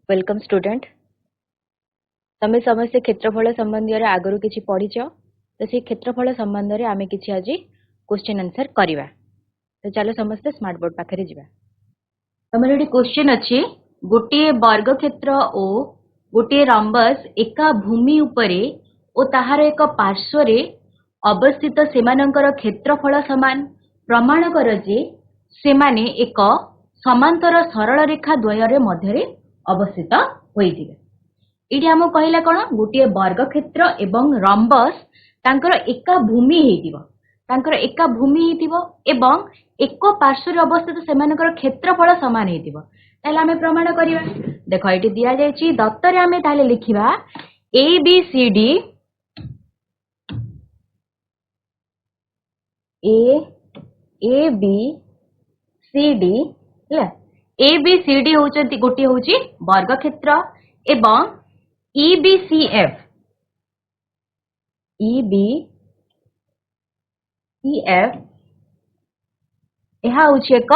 Welcome student तमे समस्ते क्षेत्रफल संबंधी आगु किसी पढ़ीच तो से क्षेत्रफल संबंध में आम कि आज क्वेश्चन आंसर करवा। तो चलो समस्ते स्मार्ट बोर्ड पाखे जा। तुम ये क्वेश्चन अच्छे गोटे वर्ग क्षेत्र और गोटे रंबस एका भूमि उपरे और ताहार एक पार्श्व अवस्थित सेमानंकर क्षेत्रफल समान प्रमाण कर जे सेमाने एक समांतर सरल रेखा द्वयर मध्य अवस्थित होइथिबे। इडी हम कहला कोन गोटे वर्ग क्षेत्र एवं रंबस तांकर एका भूमि हेतिबो एवं एक पार्श्व अवस्थित सेमानकर क्षेत्रफल समान हेतिबो। ताले हमें प्रमाण करिवा। देखो एटी दिया जायछि दत्तर हमें ताले लिखिबा A B C D A B C D A B C D होचंती गोटे होची वर्ग क्षेत्र एवं ई बी सी एफ यह होची एक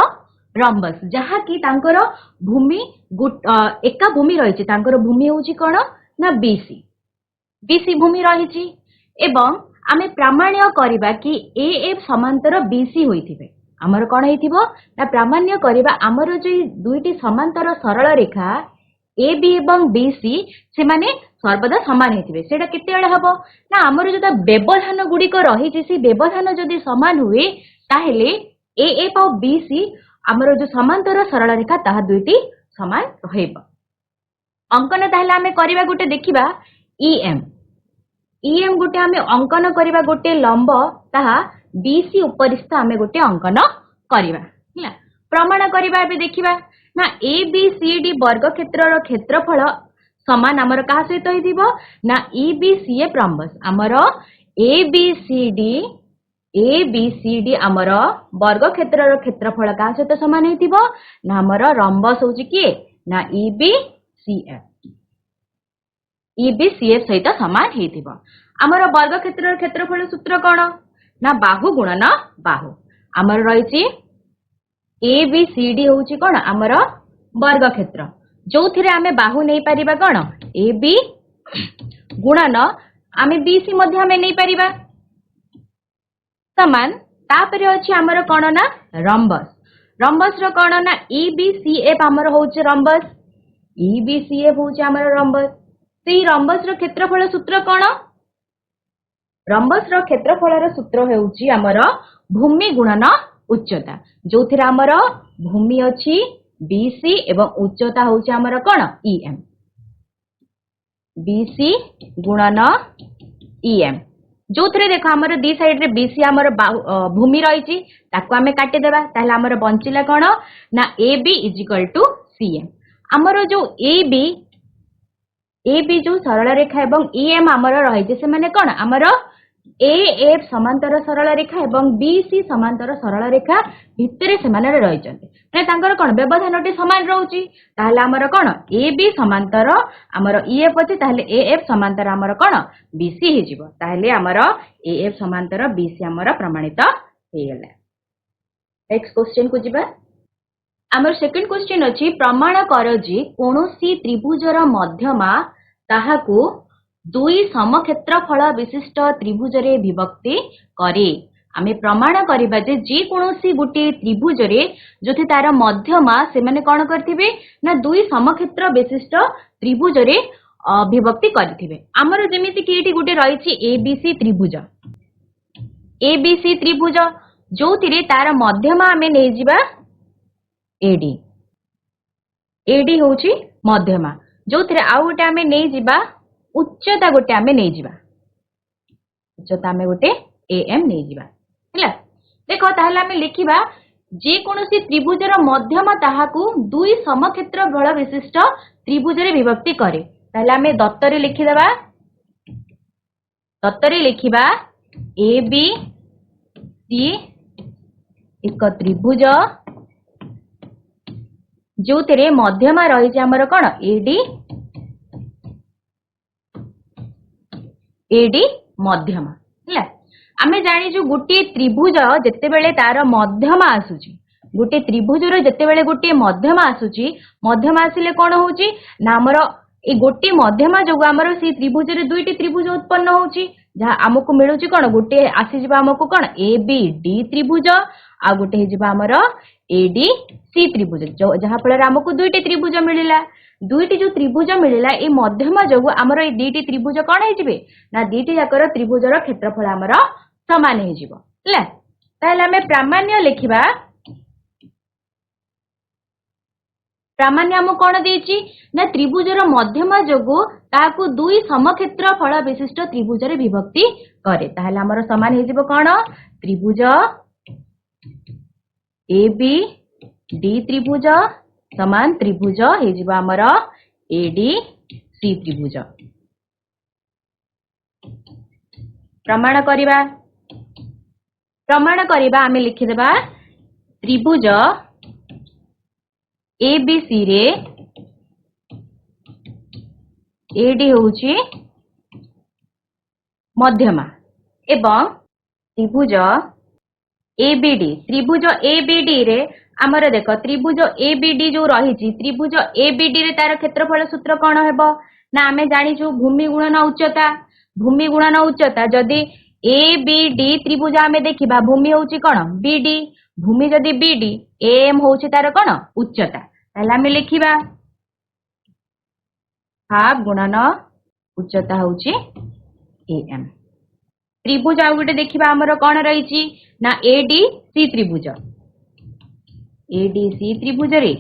रंबस जहा कि तांकर भूमि एका भूमि रही तांकर भूमि होची कोन ना बीसी भूमि रही एवं आमे प्रामाण्य करिबा कि ए एफ समांतर बीसी होइथिबे। आमर कौन हेतिबो ना प्रामाण्य करिबा आमर जो दुईटी समांतर सरल रेखा ए बी एवं बी सी से माने सर्वदा समान हेतिबे। सेटा केते बेले हबो ना आमर जो व्यवधान गुडिक रही से व्यवधान जदि समान हुए ताहेले ए एफ और बी सी आमर जो समांतर सरल रेखा ताहा दुईटी समान रहइबो। अंकन ताहेले आमे करिबा गोटे देखिबा ईएम गोटे आमे अंकन करिबा गोटे लंब ताहा बीसी उपरिस्थ आमे गोटे अंकन करिबा। हिला प्रमाण करिबा एबे देखिबा ना ए बी सी डी वर्ग क्षेत्रर क्षेत्रफल समान हमर का सहित होइदिबो ना E B C F rhombus हमर ए बी सी डी हमर वर्ग क्षेत्रर क्षेत्रफल का सहित समान होइदिबो ना हमर रंबस होची कि ना ई बी सी एफ सहित समान होइदिबो। हमर वर्ग क्षेत्रर क्षेत्रफल सूत्र कोन ना बाहु गुणन बाहु आमर रही ए बी सी डी होची कोन आमर वर्ग क्षेत्र जो थिरे आमे बाहु नहीं परिबा कोन ए बी गुणन आमे बी सी मध्य आमे नहीं परिबा समान। तापरे अछि आमर कोन ना रंबस रो कोन ना ई बी सी एफ आमर होची रंबस सेई रंबस रो क्षेत्रफल सूत्र कोन रंबस रो क्षेत्रफल सूत्र हेउची हमर भूमि गुणन उच्चता जो थिरा हमर भूमि अछि बीसी एवं उच्चता होउची हमर कोन ईएम बीसी गुणन ईएम जो थिरे देखो हमर दी साइड रे बीसी हमर भूमि रहिची ताको हमें काटि देबा ताहले हमर बंचिला कोन ना एबी सीएम हमर जो एबी जो सरल रेखा एवं ईएम हमर रहिची से माने कोन हमर ए एफ समांतर सरल रेखा एवं बीसी समांतर सरल रेखा भितरे से माने रहिचंती माने तांकर कोन व्यवधानटी समान रहउची ताहले हमर कोन ए बी समांतर हमर ईएफ अछि ताहले ए एफ समांतर हमर कोन बीसी हे जिवो ताहले हमर ए एफ समांतर बीसी हमर प्रमाणित हे गेला। नेक्स्ट क्वेश्चन को जिबा। हमर सेकंड क्वेश्चन अछि प्रमाण कर जे कोनोसी त्रिभुजर मध्यमा ताहाकू दुई समक्षेत्रफल विशिष्ट त्रिभुज रे विभक्ति करे। आमे प्रमाण करिबा जे कोनोसी गुटे त्रिभुज रे जोथि तार मध्यमा से माने कोन करथिबे ना दुई समक्षेत्र विशिष्ट त्रिभुज रे विभक्ति करथिबे। हमर जेमिति कि एठी गुटे रहिछि एबीसी त्रिभुज जोथिरे तार मध्यमा आमे नै जिबा एडी होछि मध्यमा जोथिरे आउ गुटे आमे नै जिबा उच्चता गोटे आमे नहीं जिबा उच्चता आमे गोटे एएम नहीं जिबा। हैला देखो ताहले आमे लिखिबा जे कोनोसी त्रिभुजर मध्यमा ताहाकू दुई समक्षेत्र बल विशिष्ट त्रिभुज रे विभक्ति करे। ताहले आमे दत्तरे लिखिबा ए बी सी एक त्रिभुज जो तेरे मध्यमा रही जे हमर कोन एडी मध्यमा। हैला आमे जानि जो गुटी त्रिभुज जत्ते बेले तार मध्यमा आसुची गोटे त्रिभुजर जितेबाला गोटे मध्यमा आसुची मध्यमा आसिले कौन होची ना हमर ए गोटे मध्यमा जो आमर से त्रिभुजरे दुईटी त्रिभुज उत्पन्न होची जहाँ आमको मिलूची कौन गोटे आसीजिबा आमको कौन ए बी डी त्रिभुज आ गोटे हेजिबा आमर ए डी सी त्रिभुज जहाँ फल आमको दुईटी त्रिभुज मिलला दुईटी जो त्रिभुज मिलला ए मध्यमा जो आमर ए दुईटी त्रिभुज कौन हेजिबे ना दुईटी जाकर त्रिभुजर क्षेत्रफल आमर समान हेजिबो हला ताहले हमें प्रामाण्य लिखिबा प्रामाण्य आम कौन देची ना त्रिभुजर मध्यमा जोगु ताकू दुई समक्षेत्र फल विशिष्ट त्रिभुजरे विभक्ति करे ताहले हमर समान हेजिबो कौन त्रिभुज ए बी डी त्रिभुज समान त्रिभुज हेजिबो हमर ए डी सी त्रिभुज प्रमाण करिबा आमे लिखि देबा त्रिभुज एबीसी रे एडी होउची मध्यमा एवं त्रिभुज एबीडी रे आमर देख त्रिभुज एबीडी जो रही त्रिभुज एबीडी रे तार क्षेत्रफल सूत्र कौन हेबो ना आमे जानिछु भूमि गुणन उच्चता जदि एबीडी त्रिभुज आमे देखिबा भूमि होउची कौन बीडी भूमि जदि बीडी एम होउची तार कौन उच्चता ताहले आमे लिखिबा हाफ गुणन उच्चता होउची एम त्रिभुज आ गोटे देखिबा हमर कौन रही ना एडीसी त्रिभुज रे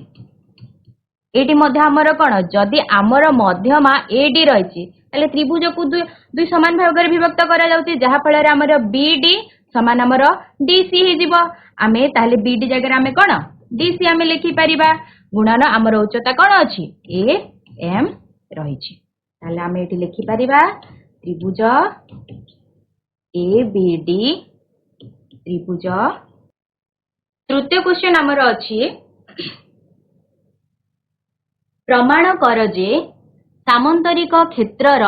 एटी मध्य हमर कौन जदि आमर मध्यमा एडी रही ताले त्रिभुज को दुई समान भाग में विभक्त करा जाउची जहा फल रे हमर बीडी समान हमर डीसी हे जिवो आमे ताले बीडी जगह आमे कौन डीसी आमे लिखि परिबा गुणन हमर उच्चता कौन अछि ए एम रही ताले आमे एटी लिखि परिबा त्रिभुज ए बी डी त्रिभुज तृतीय क्वेश्चन हमर अछि प्रमाण कर जे सामंतरिक क्षेत्रर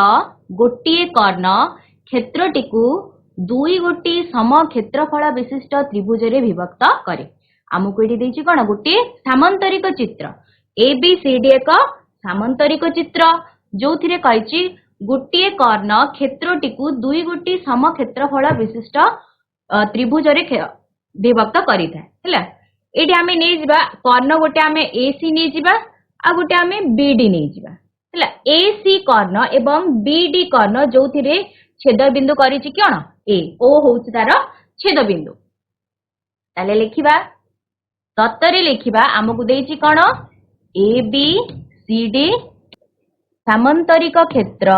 गोटिए कर्ण क्षेत्रटिकु दुई गोटी सम क्षेत्रफल विशिष्ट त्रिभुजरे विभक्त करे आमको एटी देछि कोन गोटे सामंतरिक चित्र एबीसीडी एक सामंतरिक चित्र जोथिरे कहिछि गोटिए कर्ण क्षेत्रटिकु दुई गोटी सम क्षेत्रफल विशिष्ट त्रिभुजरे विभक्त करिथा हैला एटी आमे नै जिबा कर्ण गोटे आमे एसी नै जिबा आ गोटे आमे बीडी नै जिबा हैला एसी कर्ण एवं बीडी कर्ण जोथिरे छेद बिंदु करिछि कोन ए ओ होउछि तार छेद बिंदु ताले लिखिबा तत्तरे लिखिबा आमको देछि कोन ए बी सी डी सामंतरिक क्षेत्र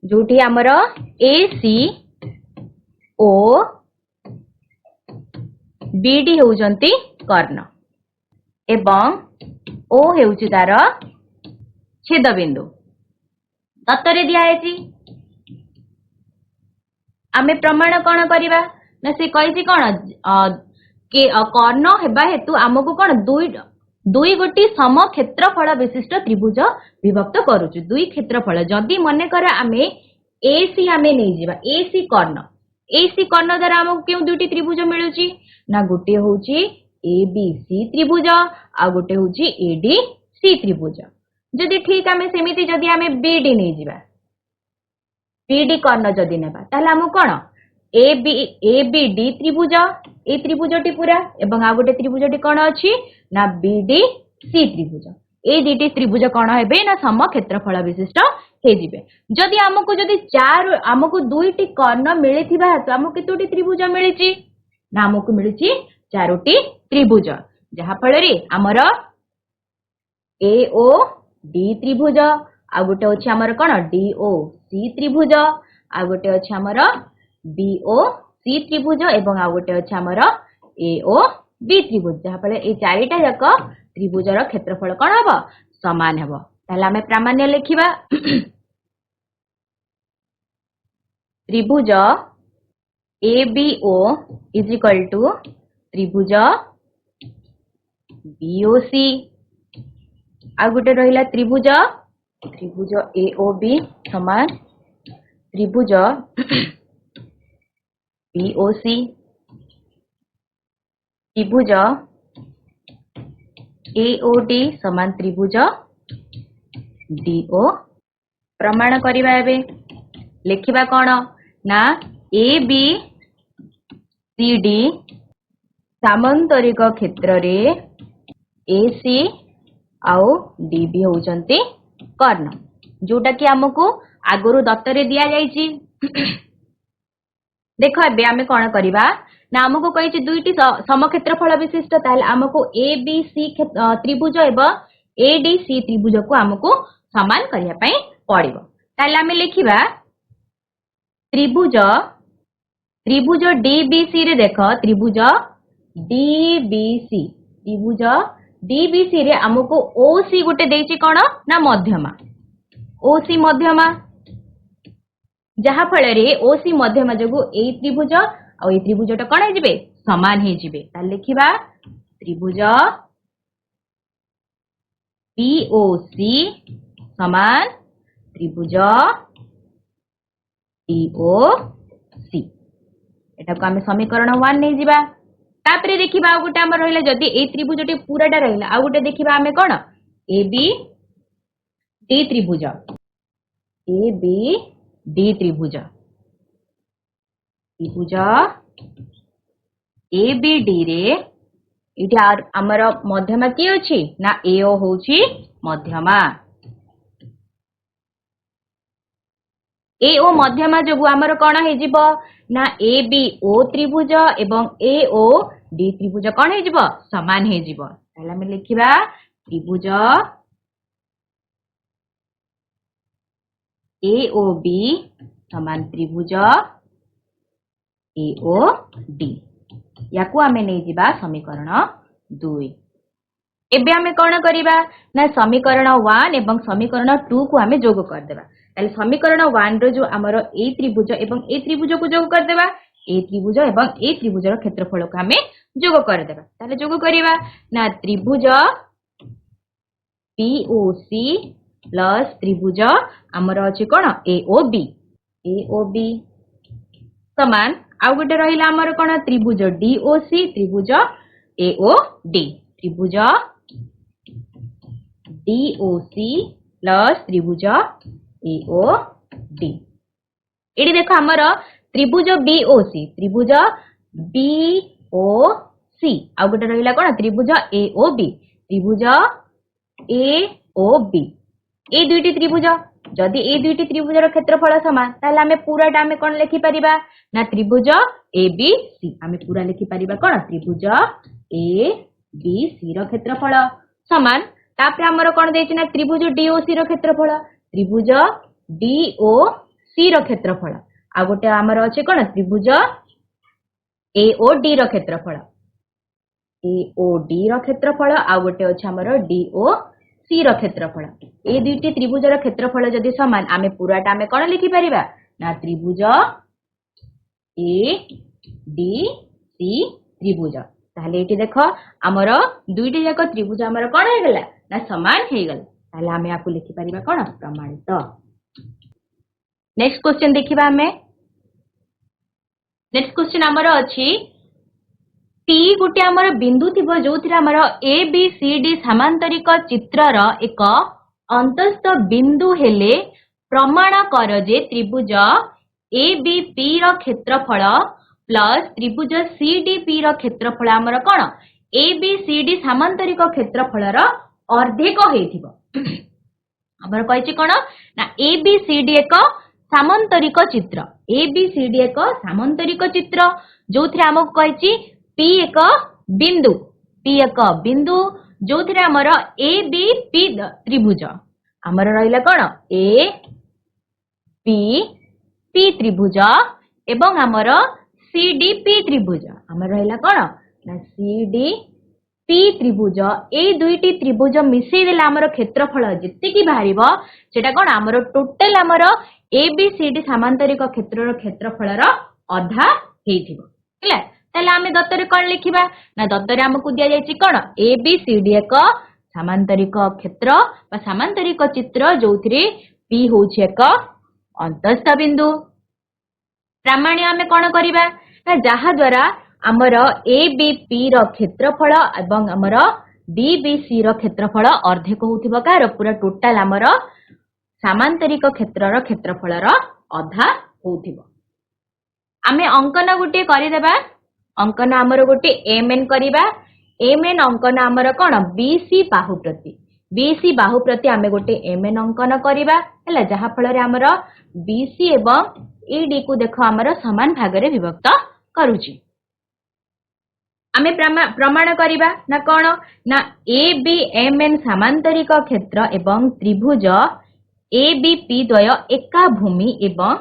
जोठी आमर एसी ओ बीडी होउजंती कर्ण एवं ओ हेउची तार छेद बिंदु तत्तरे दिया है आमे प्रमाण कौन करिबा ना से कहिछि कोन के कर्ण हेबा हेतु आमको कोन दुई गोटी सम क्षेत्रफल विशिष्ट त्रिभुज विभक्त करूछु दुई क्षेत्रफल जदि मने कर आमे एसी आमे नै जिबा एसी कर्ण द्वारा आमको केउ दुईटी त्रिभुज मिलुची ना गोटे होउची एबीसी त्रिभुज आ गोटे होउची एडीसी त्रिभुज जदि ठीक आमे सेमिति जदि आमे बीडी नै जिबा बीडी कर्ण जदि नेबा ताहले आमको कोन एबीडी त्रिभुज ए त्रिभुजटी पूरा एवं आ गोटे त्रिभुजटी कोन अछि ना बीडीसी त्रिभुज ए दुईटी त्रिभुज कोन हेबे ना सम क्षेत्रफल विशिष्ट हे जिबे जदि आमको दुईटी कर्ण मिलिथिबा हेतु आमको केतोटी त्रिभुज मिलिछि ना आमको मिलिछि चारोटी त्रिभुज जहा फल रे हमर ए ओ डी त्रिभुज आ गोटे अछि हमर कोन डी ओ सी त्रिभुज आ गोटे अछि हमर बी ओ सी त्रिभुज एवं आ गोटे अछि हमर ए ओ बी त्रिभुज जहा फल ए चारिटा जाक त्रिभुजर क्षेत्रफल कोन हबो समान हबो ताहले हमें प्रामाण्य लिखिबा त्रिभुज A B O is equal to त्रिभुज बीओसी आ गोटे रहिला त्रिभुज ए ओ बी समान त्रिभुज बीओसी त्रिभुज AOD समान त्रिभुज DO प्रमाण करिबा एबे लिखिबा कोन ना ABCD सामांतरिक क्षेत्र रे AC आउ DB होउचंती कर्ण जोटा कि हमको आगुरु दत्तरे दिया जायछि देखो एबे आमे कोन करिबा ना हमको कहिछि दुईटी समक्षेत्रफल विशिष्ट ताले हमको ABC त्रिभुज एवं ADC त्रिभुज को हमको समान करिया पई पड़िबो ताले आमे लिखिबा त्रिभुज DBC रे देखो त्रिभुज DBC रे हमको OC गोटे देछि कोन ना मध्यमा OC मध्यमा जहा फल रे OC मध्यमा जगु ए त्रिभुज और ए त्रिभुजटा कोन हे जिवे समान हे जिवे ताले लिखिबा त्रिभुज POC समान त्रिभुज DOC एटा को हम समीकरण 1 नै जिबा तापरे देखिबा आ गोटे हमर रहला जदी ए त्रिभुजटी पूराटा रहला आ गोटे देखिबा हमें कोन ABD त्रिभुज ABD रे इठी हमर मध्यमा की अछि ना AO होउची मध्यमा AO मध्यमा जगु हमर कोन हे जिवो ना ABO त्रिभुज एवं AOD त्रिभुज कोन हे जिवो समान हे जिवो ताला हम लिखिबा त्रिभुज AOB समान त्रिभुज AOD याकू आमे नै जिबा समीकरण 2 एबे आमे कोन करिबा ना समीकरण 1 एवं समीकरण 2 को आमे जोग कर देबा ताले समीकरण 1 रो जो हमर ए त्रिभुज एवं ए त्रिभुज को जोग कर देबा ए त्रिभुज एवं ए त्रिभुज रो क्षेत्रफल को आमे जोग कर देबा ताले जोग करिबा ना त्रिभुज POC प्लस त्रिभुज हमर अछि कोन AOB समान आ गोटे रहिला हमर कोन त्रिभुज DOC त्रिभुज AOD त्रिभुज DOC प्लस त्रिभुज AOD एडी देखो हमर त्रिभुज BOC आ गोटे रहिला कोन त्रिभुज AOB त्रिभुज AOB ए दुईटी त्रिभुज जदि ए दुईटी त्रिभुजर क्षेत्रफल समान ताले हमें पूराटा हमें कोन लिखि परिबा ना त्रिभुज ABC हमें पूरा लिखि परिबा कोन त्रिभुज ABC रो क्षेत्रफल समान तापर हमर कोन देछि ना त्रिभुज DOC रो क्षेत्रफल त्रिभुज DOC रो क्षेत्रफल आ गोटे हमर अछि कोन त्रिभुज AOD रो क्षेत्रफल आ गोटे अछि हमर DOC रो क्षेत्रफल ए दुईटी त्रिभुजर क्षेत्रफल जदि समान आमे पूराटा आमे कोन लिखि परिबा ना त्रिभुज ADC त्रिभुज ताले एटी देखो हमर दुईटी जाक त्रिभुज हमर कोन हे गेला ना समान हे गेला ताले आमे आकु लिखि परिबा कोन प्रमाणित नेक्स्ट क्वेश्चन देखिबा हमें नेक्स्ट क्वेश्चन हमर अछि P गोटे हमर बिंदु थिबो जोथिरा हमर ABCD समांतरिक चित्रर एक अंतस्थ बिंदु हेले प्रमाण कर जे त्रिभुज ABP रो क्षेत्रफल प्लस त्रिभुज CDP रो क्षेत्रफल हमर कोन ABCD समांतरिक क्षेत्रफल रो अर्धेक हेथिबो हमर कहछि कोन ना ABCD एक सामांतरिक चित्र ABCD एक सामांतरिक चित्र जोथिरा हमक कहछि P एक बिंदु जोथिरे हमर ABP त्रिभुज हमर रहिला कोन ABP त्रिभुज एवं हमर CDP त्रिभुज हमर रहिला कोन ना CDP त्रिभुज ए दुईटी त्रिभुज मिसै देला हमर क्षेत्रफल जत्ते की बाहरिबो सेटा कोन हमर टोटल हमर ABCD समांतरिक क्षेत्रर क्षेत्रफल रो आधा हेथिबो हैला ताले आमे दत्तरे कोन लिखिबा ना दत्तरे हमकु दिया जायछि कोन ABCD एक समांतरिक क्षेत्र बा समांतरिक चित्र जोथिरे P होछि एक अंतस्थ बिंदु प्रामाण्य आमे कोन करिबा ना जहा द्वारा आमर एबीपी रो क्षेत्रफल एवं आमर डीबीसी रो क्षेत्रफल अर्धेक होउथिबो कार पूरा टोटल आमर सामांतरिक क्षेत्रर क्षेत्रफलर अधा होउथिबो। आमे अंकन गोटे करिदेबा अंकन आमर गोटे एमएन करिबा एमएन अंकन आमर कोन बीसी बाहु प्रति बीसी बाहु प्रति आमे गोटे एमएन अंकन करिबा हैला जहा फल रे आमर बीसी एवं एडी को देखो आमर समान भाग रे विभक्त करूची। आमे प्रमाण करिबा ना कोन ना एबीएमएन समांतरिक क्षेत्र एवं त्रिभुज एबीपी द्वय एका भूमि एवं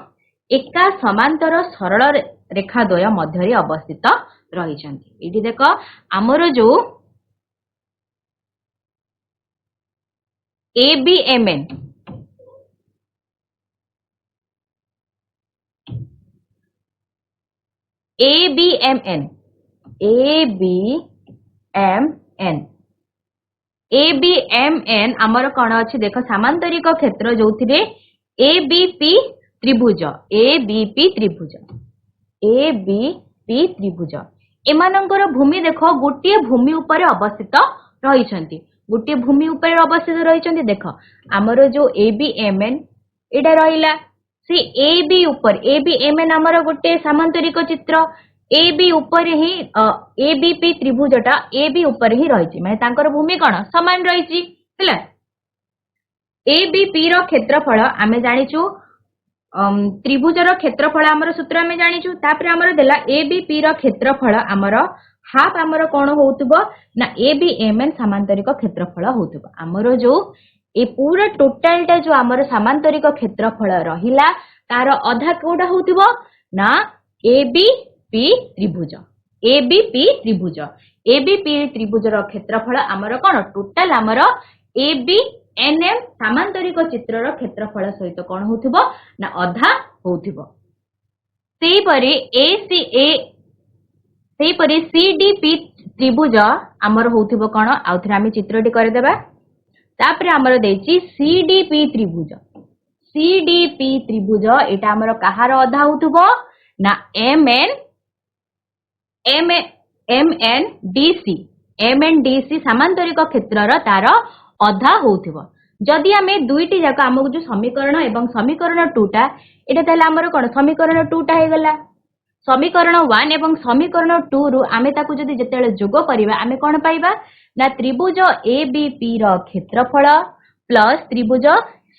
एका समांतर सरल रेखा द्वय मध्य रे अवस्थित रहिसंती। एडी देखो आमर जो एबीएमएन एबीएमएन एबीएमएन एबीएमएन आमर कौन अच्छी देख सामांतरिक क्षेत्र जो एबीपी त्रिभुज एबीपी त्रिभुज एबीपी त्रिभुज एमानंकर भूमि देख गोटे भूमि उपर अवस्थित रहिसंती गोटे भूमि उपर अवस्थित रहिसंती। देख आमर जो एबीएमएन एटा रहिला से एबी ऊपर एबीएमएन आमर गोटे सामांतरिक चित्र एबी ऊपर ही एबीपी त्रिभुजटा एबी ऊपर ही रही माने तांकर भूमि कौन समान रही है। एबीपी रो क्षेत्रफल आमे जानिचु त्रिभुजर क्षेत्रफल आमर सूत्र आमे जानिचु तापर आमर देला एबीपी रो क्षेत्रफल आमर हाफ आमर कौन होउतबो ना एबीएमएन समांतरिक क्षेत्रफल होउतबो। आमर जो ए पूरा टोटलटा जो आमर समांतरिक क्षेत्रफल रहिला तार अधा कोडा होउतबो ना एबीपी त्रिभुज एबीपी त्रिभुज एबीपी त्रिभुजर क्षेत्रफल आमर कौन टोटल आमर एबीएनएम सामांतरिक चित्रर क्षेत्रफल सहित कौन होउथबो ना अधा होउथबो। सेही परे सीडीपी त्रिभुज आमर होउथबो कौन आउथरे आमे चित्रटी कर देबा तापर आमर देछि सीडीपी त्रिभुज एटा आमर कहार अधा होउथबो ना एमएनडीसी सामांतरिक क्षेत्रर तार अधा होउथबो। जदि आमे दुईटी जाक आमको जो समीकरण एवं समीकरण 2 टा एटा ताले आमर कोन समीकरण 2 टा हे गला समीकरण 1 एवं समीकरण 2 रु आमे ताकू जदि जेतेले जोग करिबा आमे कोन पाइबा ना त्रिभुज एबीपी रो क्षेत्रफल प्लस त्रिभुज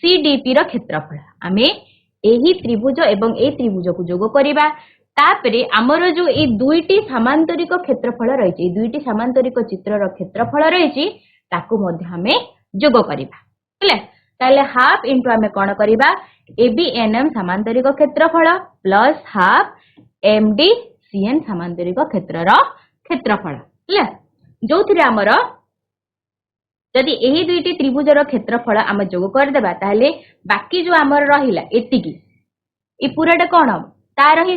सीडीपी रो क्षेत्रफल आमे एही त्रिभुज एवं ए त्रिभुज को जोग करिबा तापरे आमर जो ए दुईटी समांतरिक क्षेत्रफल रहिछि दुईटी समांतरिक चित्रर क्षेत्रफल रहिछि ताकू मध्ये हमें जोग करिबा हैला ताले हाफ इनटू हमें कोन करिबा एबीएनएम समांतरिक क्षेत्रफल प्लस हाफ एमडीसीएन समांतरिक क्षेत्रर क्षेत्रफल हैला जोथिरे आमर जदि एही दुईटी त्रिभुजर क्षेत्रफल आम जोग कर देबा ताले बाकी जो आमर रहिला एतिकी ए पूराटा कोन तार ही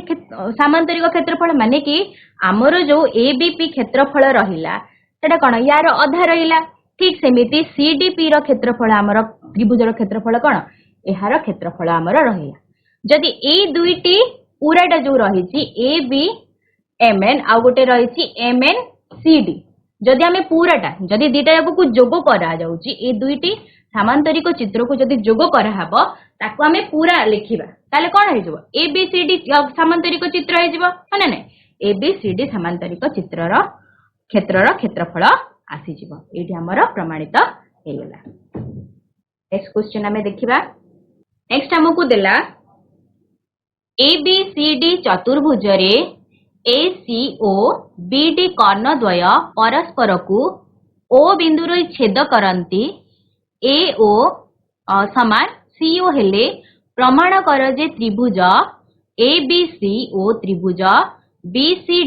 सामांतरिक क्षेत्रफल माने कि आमर जो एबीपी क्षेत्रफल रहिला सेटा कोन यार अधा रहिला ठीक सेमिति सीडीपी रो क्षेत्रफल आमर त्रिभुजर क्षेत्रफल कोन एहार क्षेत्रफल आमर रहिला। जदि ए दुईटी पूराटा जो रहिछि एबीएमएन आ गोटे रहिछि एमएनसीडी जदि आमे पूराटा जदि दीटा जाको को जोग करा जाउछि ए दुईटी सामांतरिक चित्र को जदि जोग करा हबो ताको आमे पूरा लिखिबा ताले कोन हे जबो एबीसीडी सामांतरिक चित्र हे जबो माने नै एबीसीडी सामांतरिक चित्रर क्षेत्रर क्षेत्रफल आसी जबो एठी हमर प्रमाणित हे गेला। नेक्स्ट क्वेश्चन आमे देखिबा नेक्स्ट हमकु देला एबीसीडी चतुर्भुज रे एसीओ बीडी कर्ण द्वय परस्पर को ओ बिंदु रे छेद करंती एओ समान सीओ हेले प्रमाण कर जे त्रिभुज एबीसी ओ त्रिभुज बीसी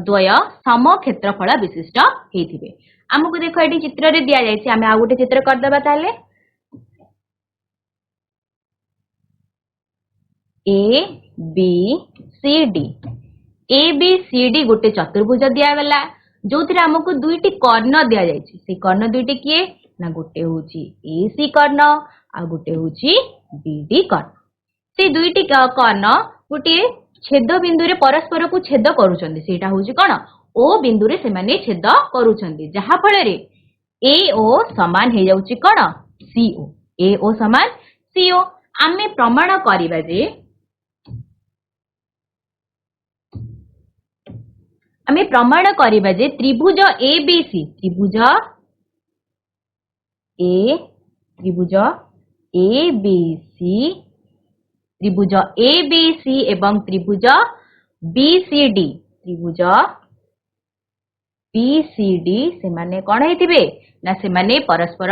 द्वय सम क्षेत्रफल विशिष्ट हेथिबे। हमकु देखो एटी चित्र रे दिया जायछि आमे आ गोटे चित्र कर देबा ताले A B C D ABCD गोटे चतुर्भुज दिया गला जो आमको दुईटी कर्ण दि जायछि से कर्ण दुईटी किए ना गोटे होची एसी कर्ण आ गोटे होची बीडी कर्ण से दुईटी कर्ण गोटे छेद बिंदु रे परस्पर को छेद करूछंती सेटा होउची कोन ओ बिंदु रे से माने छेद करूछंती जहा फल रे ए ओ समान हे जाउची कोन सीओ ए ओ समान सीओ आमे प्रमाण करिबा जे आमे प्रमाण करिबा जे त्रिभुज एबीसी त्रिभुज एबीसी त्रिभुज एबीसी एवं त्रिभुज बीसीडी त्रिभुज बीसीडी से माने कोन हेतिबे ना से माने परस्पर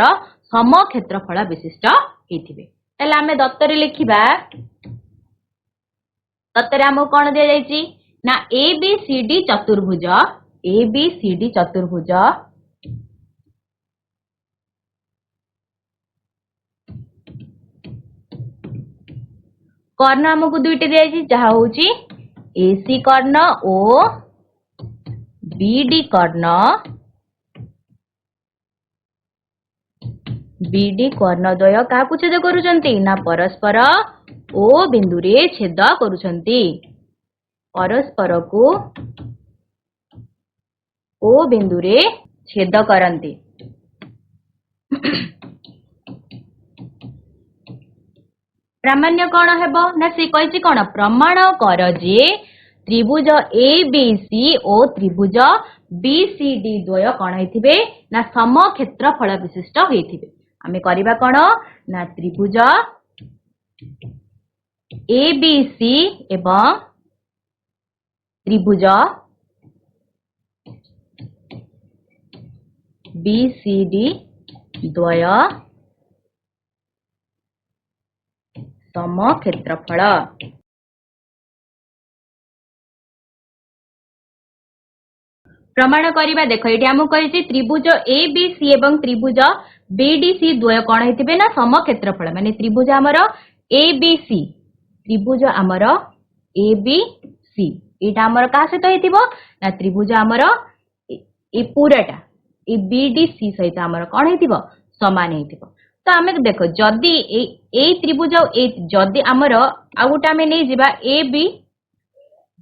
सम क्षेत्रफल विशिष्ट हेतिबे तले आमे दत्तरे लिखिबा दत्तरे हमो कोन दिया जायची ना एबीसीडी चतुर्भुज कर्ण हमको दुईटे दिया जहा होची एसी कर्ण ओ बीडी कर्ण द्वय क्या छेद करुचंती ना परस्पर ओ बिंदु रे छेद करुचंती परस्पर को ओ बिंदु रे छेद करंती प्रामाण्य कौन हेबो ना से कहिछि कोन प्रमाण कर जे त्रिभुज एबीसी ओ त्रिभुज बीसीडी द्वय कोन हेथिबे ना सम क्षेत्रफल विशिष्ट हेथिबे आमे करिबा कोन ना त्रिभुज एबीसी एवं त्रिभुज बीसीडी द्वय सम क्षेत्रफल प्रमाण करिबा देखो एटी हमु कहिछि त्रिभुज एबीसी एवं त्रिभुज बीडीसी द्वय कोन हेतिबे ना सम क्षेत्रफल माने त्रिभुज हमर एबीसी त्रिभुज हमर एबीसी एटा हमर का सहित हेतिबो ना त्रिभुज हमर ए पूराटा ए बीडीसी सहित हमर कोन हेतिबो समान हेतिबो तो आमे देखो जदी ए त्रिभुज ए जदी हमर आ गोटा आमे नै जिबा ए बी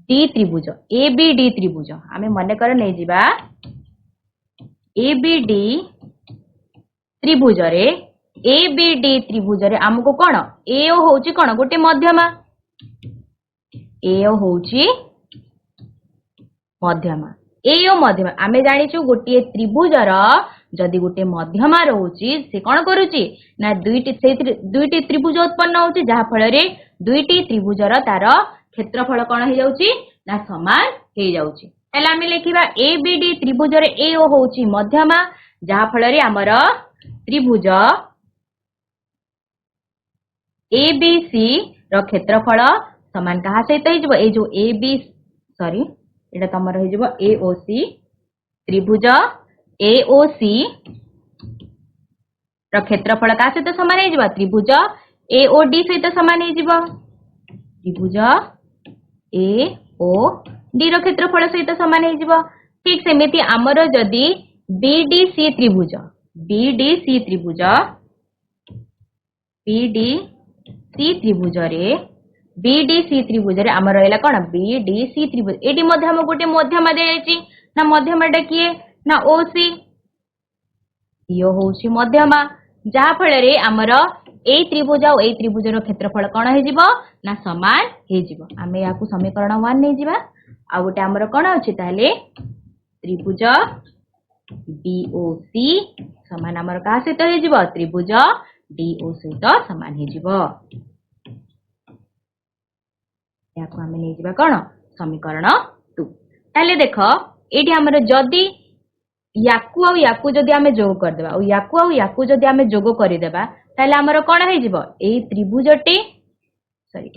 डी त्रिभुज आमे मने कर नै जिबा ए बी डी त्रिभुज रे ए बी डी त्रिभुज रे हमको कोन ए ओ होउची कोन गोटे मध्यमा ए ओ होउची मध्यमा ए ओ मध्यमा आमे जानिचु गोटे त्रिभुज रा जदि गोटे मध्यमा रहउची से कोन करूची ना दुईटी त्रिभुज उत्पन्न होउची जहा फल रे दुईटी त्रिभुज रा तार क्षेत्रफल कोन हे जाउची ना समान हे जाउची एला आमे लिखिबा एबीडी त्रिभुज रे ए ओ होउची मध्यमा जहा फल रे हमर त्रिभुज एबीसी रो क्षेत्रफल समान कहा सहित हे जबो ए जो एबी सॉरी एटा तमर हे जबो एओसी त्रिभुज एओसी रो क्षेत्रफल का सहित समान हे जबो त्रिभुज एओडी सहित समान हे जबो त्रिभुज एओडी रो क्षेत्रफल सहित समान हे जबो ठीक सेमिति हमर जदी बीडीसी त्रिभुज बीडीसी त्रिभुज रे हमर रहला कोन बीडीसी त्रिभुज एडी मध्ये हम गोटे मध्यमा दे जायछि ना मध्यमाटा किए ना ओसी यो होउछि मध्यमा जहा फल रे हमर ए त्रिभुज और ए त्रिभुज रो क्षेत्रफल कोन हे जिवो ना समान हे जिवो आमे याकू समीकरण 1 नै जिबा आ गोटे हमर कोन अछि ताले त्रिभुज बीओसी समान हमर का सहित हे जिवो त्रिभुज डीओ सहित समान हे जिवो याकू आमे नै जिबा कोन समीकरण 2 ताले देखो एठी हमर जदी याकू जदी आमे जोग कर देबा और याकू जदी आमे जोग करि देबा ताले हमर कोन हे जिवो ए त्रिभुजटी सॉरी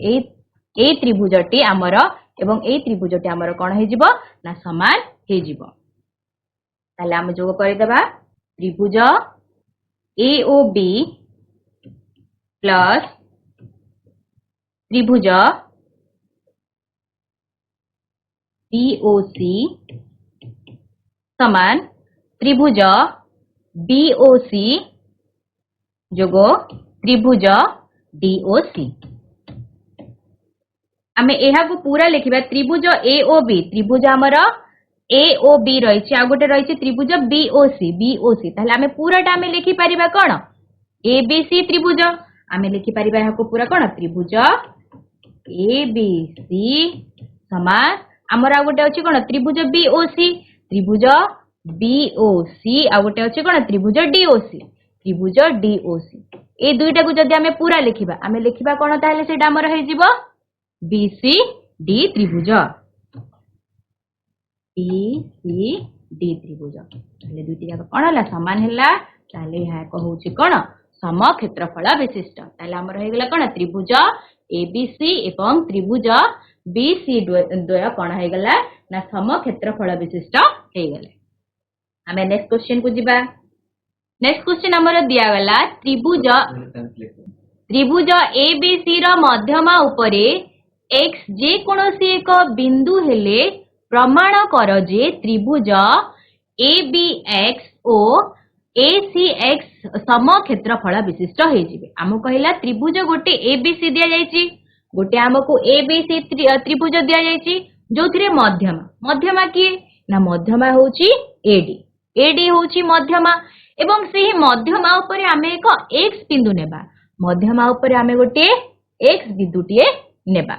ए त्रिभुजटी हमर एवं ए त्रिभुजटी हमर कोन हे जिवो ना समान हे जिवो ताले आमे जोग करि देबा त्रिभुज एओबी प्लस त्रिभुज बीओसी समान त्रिभुज बीओसी जोगो त्रिभुज डीओसी आमे एहा को पूरा लिखिबा त्रिभुज एओबी त्रिभुज हमर एओबी रहिछि आ गोटे रहिछि त्रिभुज बीओसी ताहले आमे पूराटा आमे लिखि परिबा कोन एबीसी त्रिभुज आमे लिखि परिबा एहा को पूरा कोन त्रिभुज एबीसी समान हमर आ गोटे अछि कोन त्रिभुज बीओसी आ गोटे अछि कोन त्रिभुज डीओसी ए दुईटा को जदि आमे पूरा लिखिबा आमे लिखिबा कोन ताहले सेटा हमर हे जिवो BCD त्रिभुज BCD त्रिभुज ताहले दुईटी जाक कोन हला समान हला ताहले यहा कहउछि कोन समक्षेत्रफल विशिष्ट ताहले हमर हे गेला कोन त्रिभुज ABC एवं त्रिभुज BC द्वय कोन हे गेला ना समक्षेत्रफल विशिष्ट हे गेले हमें नेक्स्ट क्वेश्चन को जिबा नेक्स्ट क्वेश्चन हमर दिया गला त्रिभुज ABC रो मध्यमा उपरे x जे कोनोसी एक बिंदु हेले प्रमाण कर जे त्रिभुज ABX ओ ACX समक्षेत्रफल विशिष्ट हे जिवे हमो कहिला त्रिभुज गोटे ABC दिया जायछि गोटे हमको ABC त्रिभुज दिया जायछि जोथिरे मध्यमा किए ना मध्यमा होउछि AD होउछि मध्यमा एवं सेही मध्यमा उपरे आमे एक x बिंदु नेबा मध्यमा उपरे आमे गोटे x बिंदुटिए नेबा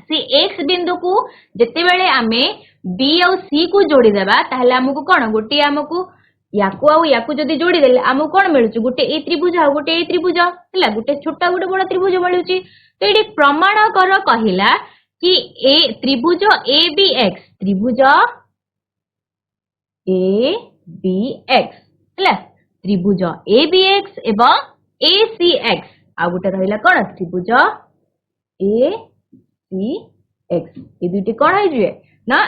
से x बिंदु को जते बेले आमे B और C को जोड़ी देबा ताहले हमको कोन गोटे हमको याकू जदि जोड़ी देले हमको कोन मिलुची गोटे ए त्रिभुज आ गोटे ए त्रिभुज हला गोटे छोटा गोटे बड़ त्रिभुज मिलुची तो एडी प्रमाण कर कहिला कि ए त्रिभुज ABX त्रिभुज ABX हला त्रिभुज ABX एवं ACX आ गोटे रहिला कोन त्रिभुज ACX ए दुटी कोन होई जिवे ना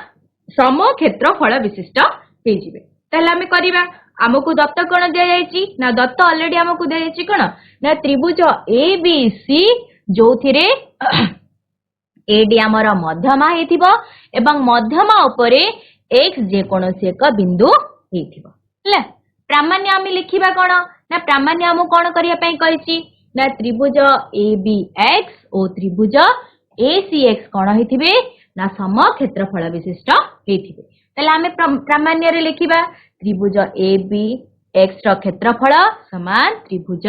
समक्षेत्रफल विशिष्ट हे जिवे ताहले हमें करिबा हमको दत्त कोन दिया जायछि ना दत्त ऑलरेडी हमको दिया जायछि कोन ना त्रिभुज ABC जोथिरे AD हमर मध्यमा हेथिबो एवं मध्यमा उपरे x जे कोनोसी एक बिंदु हेथिबो हला प्रामाण्य आमे लिखिबा कोन ना प्रामाण्य हमको कोन करिया पई कहिछि ना त्रिभुज ABX ओ त्रिभुज ACX कोन हेथिबे ना समक्षेत्रफल विशिष्ट हेथिबे ताले आमे प्रामाण्य रे लिखिबा त्रिभुज ABX रो क्षेत्रफल समान त्रिभुज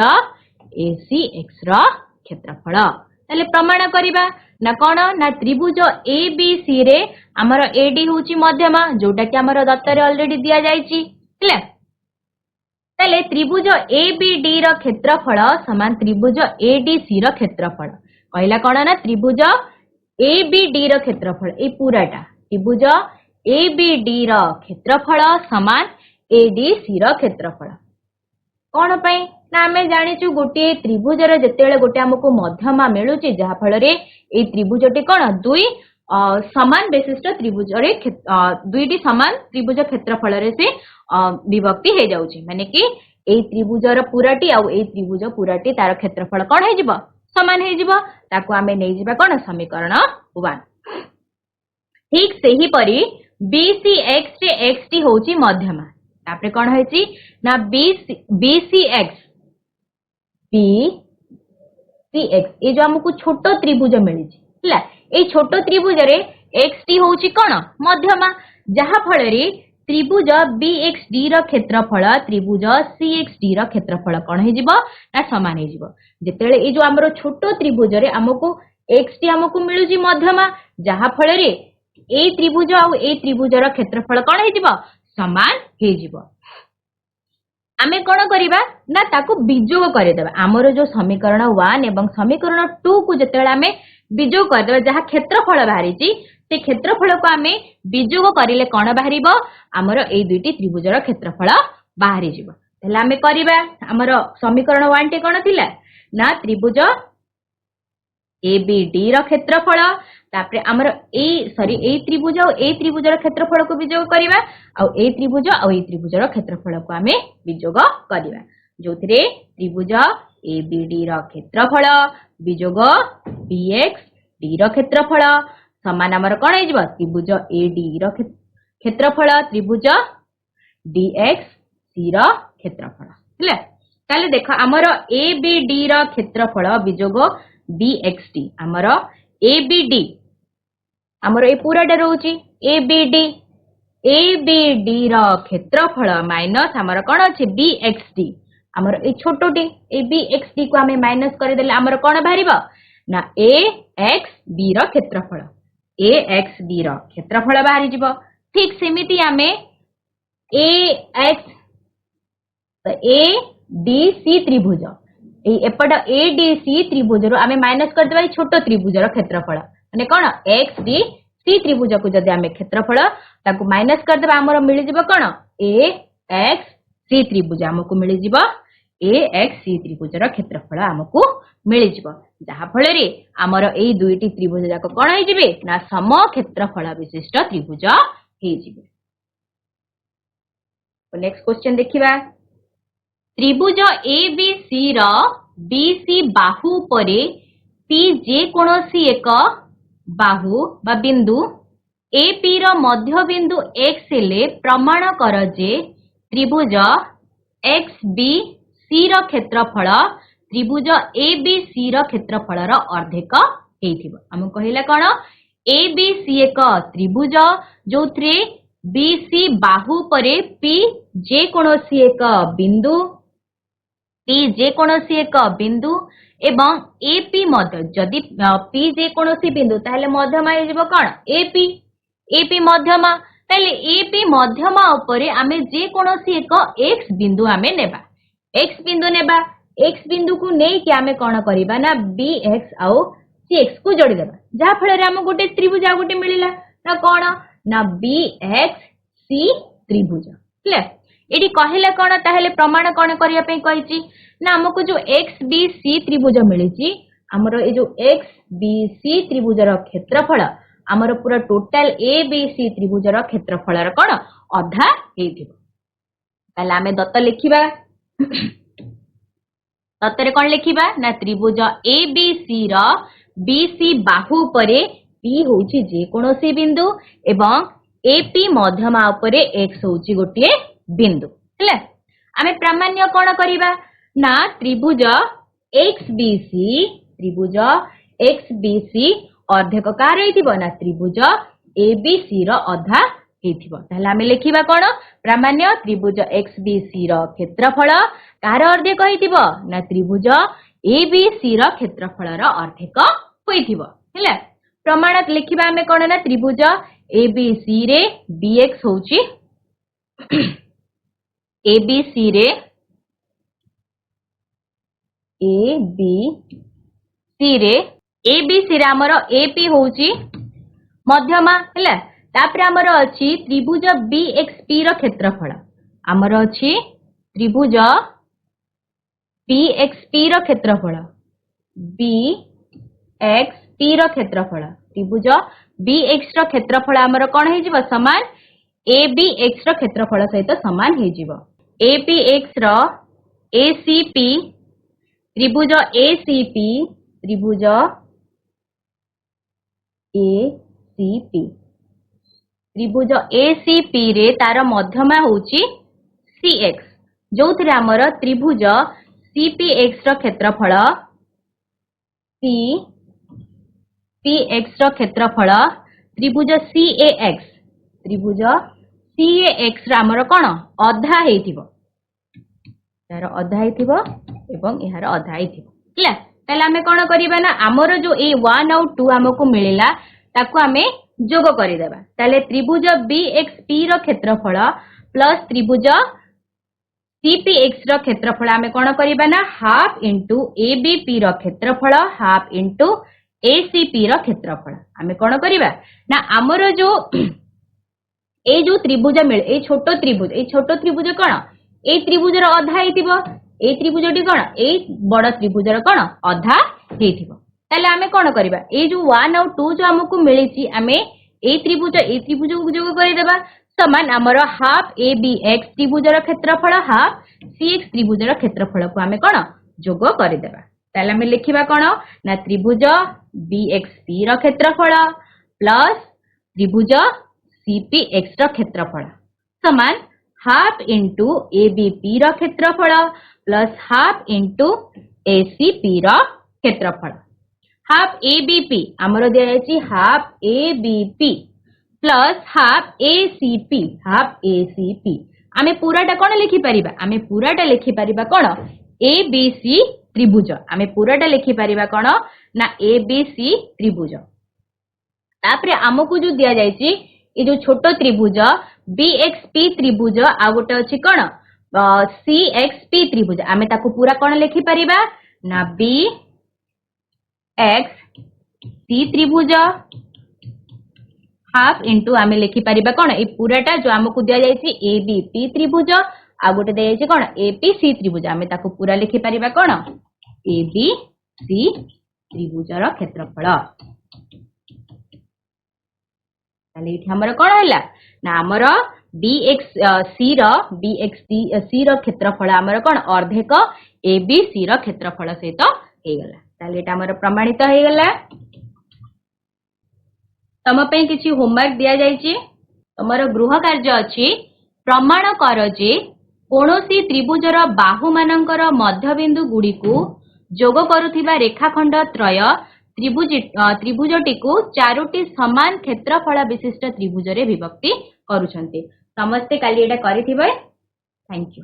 ACX रो क्षेत्रफल ताले प्रमाण करिबा ना कोन ना त्रिभुज ABC रे हमर AD होउची मध्यमा जोटा कि हमर दत्त रे ऑलरेडी दिया जायछि हला ताले त्रिभुज ABD रो क्षेत्रफल समान त्रिभुज ADC रो क्षेत्रफल कहला कोन ना त्रिभुज ABD रो क्षेत्रफल ए पूराटा त्रिभुज ABD रो क्षेत्रफल समान ADC रो क्षेत्रफल कोन पई ना हमें जानिचु गोटे त्रिभुज रे जतेले गोटे हमको मध्यमा मिलुची जहा फल रे ए त्रिभुजटी कोन दुई समान विशिष्ट त्रिभुज रे दुईटी समान त्रिभुज क्षेत्रफल रे से विभक्ति हे जाउची माने कि ए त्रिभुज रो पूराटी आ ए त्रिभुज पूराटी तार क्षेत्रफल कोन हे जिवो समान हे जिवो ताको हमें नै जिबा कोन समीकरण 1 ठीक सेही परी BCX रे XT होउची मध्यमा तापरे कोन होइची ना BCX ए जो हमको छोट त्रिभुज मिली हला ए छोट त्रिभुज रे XT होउची कोन मध्यमा जहा फल रे त्रिभुज BXD रो क्षेत्रफल त्रिभुज CXD रो क्षेत्रफल कोन हे जिवो ना समान हे जिवो जेतेले ए जो हमरो छोट त्रिभुज रे हमको XT हमको मिलुची मध्यमा जहा फल रे ए त्रिभुज आ ए त्रिभुज रो क्षेत्रफल कोन हे जिवो समान हे जिवो आमे कोन करिबा ना ताको बिजोग करे देबा हमरो जो समीकरण 1 एवं समीकरण 2 को जेतेले आमे बिजोग कर देबा जहा क्षेत्रफल बाहरीची से क्षेत्रफल को आमे बिजोग करिले कोन बाहरिबो हमरो ए दुईटी त्रिभुज रो क्षेत्रफल बाहरी जिवो तले आमे करिबा हमरो समीकरण 1 टे कोन थिला ना त्रिभुज ABD रो क्षेत्रफल तापरे हमरो ए त्रिभुज और ए त्रिभुज रो क्षेत्रफल को बिजोग करिबा आ ए त्रिभुज और ए त्रिभुज रो क्षेत्रफल को आमे बिजोग करिबा जोथिरे त्रिभुज ABD रो क्षेत्रफल बिजोग BXD रो क्षेत्रफल समान हमर कोन हे जिवो त्रिभुज AD रो क्षेत्रफल त्रिभुज DXC रो क्षेत्रफल हला ताले देखो हमर ABD रो क्षेत्रफल बिजोग BXD हमर ABD आमर ए पूराटा रोचे ABD रो क्षेत्रफल माइनस आमर कौन अच्छे BXD आमर ए छोटोटे ए BXD को आमे माइनस करदेले आमर कौन बाहर ना AXB रो क्षेत्रफल AXB रो क्षेत्रफल बाहरी जीव ठीक सेमिति आमे ADC त्रिभुज एपट ADC त्रिभुज रो आमे माइनस कर देबा छोटो त्रिभुज रो क्षेत्रफल माने कोन XDC त्रिभुज को जदि आमे क्षेत्रफल ताकू माइनस कर देबा हमर मिलि जिवो कोन AXC त्रिभुज हमकु मिलि जिवो AXC त्रिभुज रो क्षेत्रफल हमकु मिलि जिवो जहा फल रे हमर एई दुईटी त्रिभुज जाक कोन होई जिवे ना सम क्षेत्रफल विशिष्ट त्रिभुज हेई जिवे। नेक्स्ट क्वेश्चन देखिबा त्रिभुज ABC रो BC बाहु परे P जे कोनोसी एक बाहु बा बिंदु AP रो मध्य बिंदु X ले प्रमाण कर जे त्रिभुज XBC रो क्षेत्रफल त्रिभुज ABC रो क्षेत्रफल रो अर्धेक हेइथिबो। हम कहिला कोन ABC एक त्रिभुज जोथरे BC बाहु परे P जे कोनोसी एक बिंदु एवं AP मध्य जदि P जे कोनोसी बिंदु ताहले मध्यमा हे जिवो कोन AP मध्यमा ताहले AP मध्यमा उपरे आमे जे कोनोसी एक X बिंदु आमे नेबा X बिंदु को नै कि आमे कोन करिबा ना BX आउ CX को जोड़ी देबा जहा फल रे हम गोटे त्रिभुज आ गोटे मिलिला ना कोन ना BXC त्रिभुज क्लियर एडी कहिला कोन ताहले प्रमाण कोन करिया पे कहिची ना हमको जो XBC त्रिभुज मिली आमर ए जो XBC त्रिभुज रो क्षेत्रफल आमर पूरा टोटल ABC त्रिभुज रो क्षेत्रफल रो कोन अधा हेइथिबो ताले आमे दत्त लिखिबा दत्तरे कोन लिखिबा ना त्रिभुज ABC रो BC बाहु परे P होउची जे कोनोसी बिंदु एवं AP मध्यमा उपरे X होउची गोटिए बिंदु हेले आमे प्रामाण्य कोन करिबा ना त्रिभुज XBC अर्धेक कार हेइथिबो ना त्रिभुज ABC रो अधा हेइथिबो ताहले आमे लिखिबा कोन प्रामाण्य त्रिभुज XBC रो क्षेत्रफल कार अर्धेक हेइथिबो ना त्रिभुज ABC रो क्षेत्रफल रो अर्धेक होइथिबो हेले प्रमाण लिखिबा आमे कोन ना त्रिभुज ABC रे BX होउची ABC रे ABC रे हमर AP होउची मध्यमा हैला तापरे हमर अछि त्रिभुज BXP रो क्षेत्रफल हमर अछि त्रिभुज BXP रो क्षेत्रफल BXP रो क्षेत्रफल त्रिभुज BX रो क्षेत्रफल हमर कोन हे जिवो समान ABX रो क्षेत्रफल सहित समान हे जिवो APX रो ACP त्रिभुज ACP त्रिभुज ACP रे तार मध्यमा होउची CX जोथरे हमर त्रिभुज CPX रो क्षेत्रफल CPX रो क्षेत्रफल त्रिभुज CAX रा हमर कोन अधा हेइथिबो तार अधा हेइथिबो एवं यार अधा हेइथिबो क्लियर ताले हमें कोन करिबा ना हमर जो ए 1 और 2 हमको मिलिला ताको हमें जोग करि देबा ताले त्रिभुज BXP रो क्षेत्रफल प्लस त्रिभुज CPX रो क्षेत्रफल हमें कोन करिबा ना हाफ इनटू ABP रो क्षेत्रफल हाफ इनटू ACP रो क्षेत्रफल हमें कोन करिबा ना हमर जो ए जो त्रिभुज मिल ए छोटो त्रिभुज कोन ए त्रिभुज रो अधा हेतिबो ए त्रिभुजटी कोन ए बड़ त्रिभुज रो कोन अधा हेतिबो ताले हमें कोन करिबा ए जो 1 और 2 जो हमकु मिलिची हमें ए त्रिभुज को जोग करि देबा समान हमर हाफ ABX त्रिभुज रो क्षेत्रफल हाफ CX त्रिभुज रो क्षेत्रफल को हमें कोन जोग करि देबा ताले हमें लिखिबा कोन ना त्रिभुज BXP रो क्षेत्रफल प्लस त्रिभुज CPX रो क्षेत्रफल समान हाफ इनटू ABP रो क्षेत्रफल प्लस हाफ इनटू ACP रो क्षेत्रफल हाफ एबीपी आमर दिया जायछि half ABP plus half ACP आमे पूराटा कोन लिखि परिबा आमे पूराटा लिखि परिबा कोन एबीसी त्रिभुज आमे पूराटा लिखि परिबा कोन ना एबीसी त्रिभुज तापरे आमको जो दिया जायछि ए जो छोटो त्रिभुज बीएक्सपी त्रिभुज आ गोटे अछि कोन सीएक्सपी त्रिभुज आमे ताको पूरा कोन लिखि परिबा ना बी एक्स सी त्रिभुज हाफ इंटू आमे लिखि परिबा कोन ए पूराटा जो आमको दिया जायछि एबीपी त्रिभुज आ गोटे दिया जायछि कोन एपीसी त्रिभुज आमे ताको पूरा लिखि परिबा कोन एबीसी त्रिभुजर क्षेत्रफल ताले इठी हमर कोन हैला ना हमर बीएक्ससी रो क्षेत्रफल हमर कोन अर्धेक एबीसी रो क्षेत्रफल सहित हे गला ताले एटा हमर प्रमाणित हे गला तम पे किछि होमवर्क दिया जायछि तमर गृह कार्य अछि प्रमाण कर जे कोनोसी त्रिभुजर बाहु मानकर मध्यबिंदु गुडी को जोग करुथिबा रेखाखंड त्रय त्रिभुजटी को चारोटी समान क्षेत्रफल विशिष्ट त्रिभुज रे विभक्ति करूछन्ते समस्ते काली एटा करिथिबे थैंक यू।